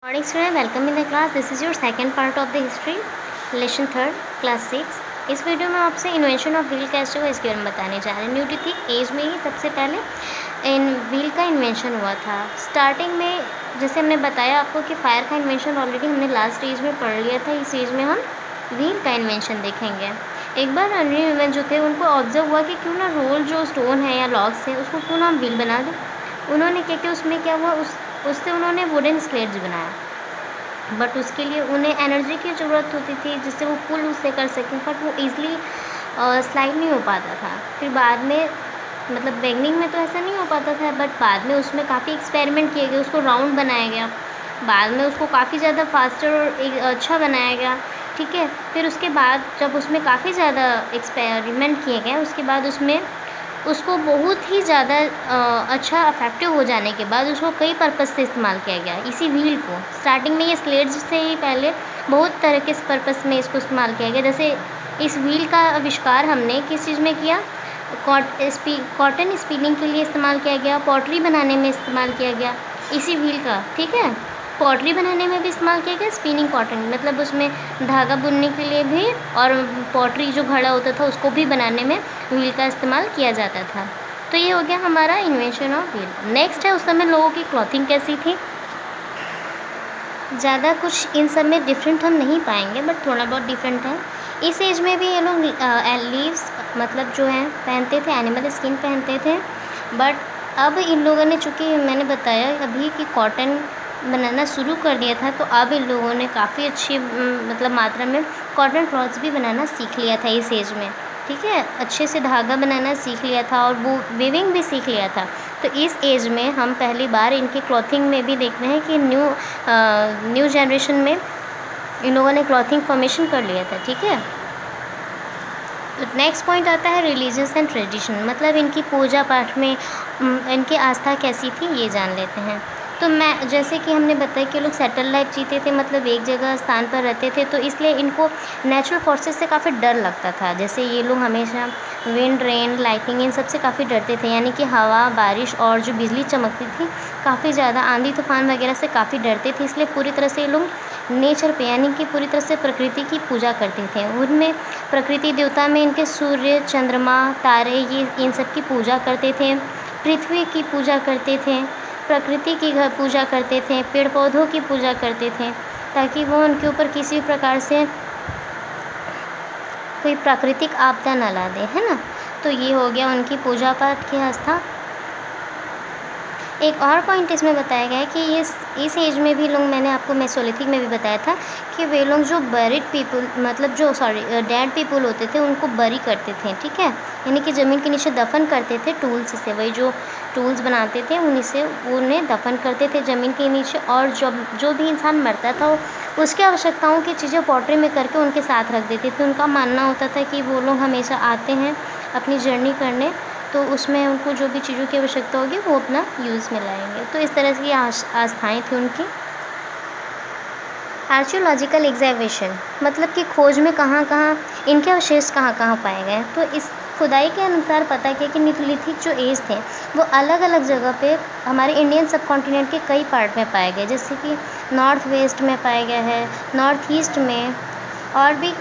Morning student, welcome in the class. This is your second part of the history, lesson third class 6। इस video में आपसे invention of wheel कैसे हुआ इसके बारे में बताने जा रहे हैं। न्यूलिथिक एज में ही सबसे पहले व्हील का इन्वेंशन हुआ था। स्टार्टिंग में जैसे हमने बताया आपको कि फायर का इन्वेंशन ऑलरेडी हमने लास्ट स्टेज में पढ़ लिया था। इस स्टेज में हम व्हील का इन्वेंशन देखेंगे। एक बार अर्ली ह्यूमन जो थे उनको ऑब्जर्व हुआ कि क्यों ना रोल जो स्टोन है या लॉग्स है उसको क्यों ना हम व्हील बना दें। उन्होंने क्या किया, उसमें क्या हुआ, उससे उन्होंने वुडन स्लेट्स बनाया। बट उसके लिए उन्हें एनर्जी की ज़रूरत होती थी जिससे वो पुल उससे कर सकें, बट वो ईज़िली स्लाइड नहीं हो पाता था। फिर बाद में मतलब बिगनिंग में तो ऐसा नहीं हो पाता था, बट बाद में उसमें काफ़ी एक्सपेरिमेंट किए गए, उसको राउंड बनाया गया। बाद में उसको काफ़ी ज़्यादा फास्टर और एक अच्छा बनाया गया। ठीक है, फिर उसके बाद जब उसमें काफ़ी ज़्यादा एक्सपेरिमेंट किए गए, उसके बाद उसको बहुत ही ज़्यादा अच्छा इफेक्टिव हो जाने के बाद उसको कई पर्पज़ से इस्तेमाल किया गया। इसी व्हील को स्टार्टिंग में ये स्लेट्स से ही पहले बहुत तरह के पर्पज़ में इसको इस्तेमाल किया गया। जैसे इस व्हील का आविष्कार हमने किस चीज़ में किया, कॉटन स्पिनिंग के लिए इस्तेमाल किया गया, पॉटरी बनाने में इस्तेमाल किया गया इसी व्हील का। ठीक है, पॉटरी बनाने में भी इस्तेमाल किया गया, स्पिनिंग कॉटन मतलब उसमें धागा बुनने के लिए भी, और पॉटरी जो घड़ा होता था उसको भी बनाने में व्हील का इस्तेमाल किया जाता था। तो ये हो गया हमारा इन्वेंशन ऑफ व्हील। नेक्स्ट है, उस समय लोगों की क्लॉथिंग कैसी थी। ज़्यादा कुछ इन सब में डिफरेंट हम नहीं पाएंगे, बट थोड़ा बहुत डिफरेंट है। इस एज में भी ये लोग लीव्स मतलब जो है पहनते थे, एनिमल स्किन पहनते थे। बट अब इन लोगों ने, चूँकि मैंने बताया अभी कि कॉटन बनाना शुरू कर दिया था, तो अब इन लोगों ने काफ़ी अच्छी मतलब मात्रा में कॉटन क्लॉथ्स भी बनाना सीख लिया था इस एज में। ठीक है, अच्छे से धागा बनाना सीख लिया था और वो वीविंग भी सीख लिया था। तो इस एज में हम पहली बार इनकी क्लॉथिंग में भी देखते हैं कि न्यू जनरेशन में इन लोगों ने क्लॉथिंग फॉर्मेशन कर लिया था। ठीक है, नेक्स्ट पॉइंट आता है रिलीजियस एंड ट्रेडिशन, मतलब इनकी पूजा पाठ में इनकी आस्था कैसी थी ये जान लेते हैं। तो मैं जैसे कि हमने बताया कि लोग सेटल लाइफ जीते थे, मतलब एक जगह स्थान पर रहते थे, तो इसलिए इनको नेचुरल फोर्सेस से काफ़ी डर लगता था। जैसे ये लोग हमेशा विंड, रेन, लाइटनिंग इन सब से काफ़ी डरते थे, यानी कि हवा, बारिश और जो बिजली चमकती थी, काफ़ी ज़्यादा आंधी तूफान वगैरह से काफ़ी डरते थे। इसलिए पूरी तरह से ये लोग नेचर पे यानी कि पूरी तरह से प्रकृति की पूजा करते थे। उनमें प्रकृति देवता में इनके सूर्य, चंद्रमा, तारे, ये इन सब की पूजा करते थे। पृथ्वी की पूजा करते थे, प्रकृति की पूजा करते थे, पेड़ पौधों की पूजा करते थे, ताकि वो उनके ऊपर किसी भी प्रकार से कोई प्राकृतिक आपदा न ला दे, है ना। तो ये हो गया उनकी पूजा पाठ की आस्था। एक और पॉइंट इसमें बताया गया है कि इस एज में भी लोग, मैंने आपको मेसोलिथिक में भी बताया था कि वे लोग जो बरीड पीपल मतलब जो डेड पीपल होते थे उनको बरी करते थे। ठीक है, यानी कि ज़मीन के नीचे दफन करते थे टूल्स से, वही जो टूल्स बनाते थे उन्हीं से उन्हें दफन करते थे ज़मीन के नीचे। और जो भी इंसान मरता था उसकी आवश्यकताओं की चीज़ें पॉटरी में करके उनके साथ रख देते थे। उनका मानना होता था कि वो लोग हमेशा आते हैं अपनी जर्नी करने, तो उसमें उनको जो भी चीज़ों की आवश्यकता होगी वो अपना यूज़ में लाएंगे। तो इस तरह की आस्थाएँ थी उनकी। आर्कियोलॉजिकल एग्जामिनेशन मतलब कि खोज में कहाँ कहाँ इनके अवशेष कहाँ कहाँ पाए गए। तो इस खुदाई के अनुसार पता किया कि निथोलिथिक जो एज थे वो अलग अलग जगह पे हमारे इंडियन सब कॉन्टिनेंट के कई पार्ट में पाए गए, जैसे कि नॉर्थ वेस्ट में पाया गया है, नॉर्थ ईस्ट में, और भी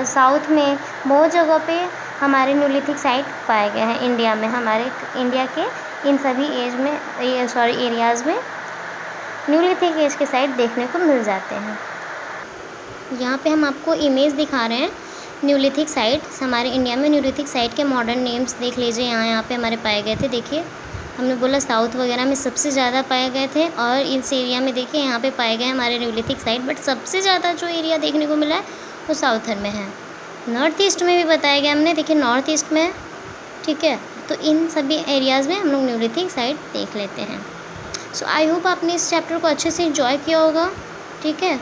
साउथ में बहुत जगह पे हमारे न्यूलिथिक साइट पाए गए हैं इंडिया में। हमारे इंडिया के इन सभी एरियाज़ में न्यूलिथिक एज के साइट देखने को मिल जाते हैं। यहाँ पे हम आपको इमेज दिखा रहे हैं न्यूलिथिक साइट्स हमारे इंडिया में। न्यूलिथिक साइट के मॉडर्न नेम्स देख लीजिए। यहाँ पे हमारे पाए गए थे, देखिए हमने बोला साउथ वगैरह में सबसे ज़्यादा पाए गए थे, और इस एरिया में देखिए यहाँ पे पाए गए हमारे न्यूलिथिक साइट, बट सबसे ज़्यादा जो एरिया देखने को मिला है वो साउथर्न में है। नॉर्थ ईस्ट में भी बताया गया हमने, देखिए नॉर्थ ईस्ट में। ठीक है, तो इन सभी एरियाज़ में हम लोग न्यूलिथिक साइट देख लेते हैं। सो आई होप आपने इस चैप्टर को अच्छे से इंजॉय किया होगा। ठीक है।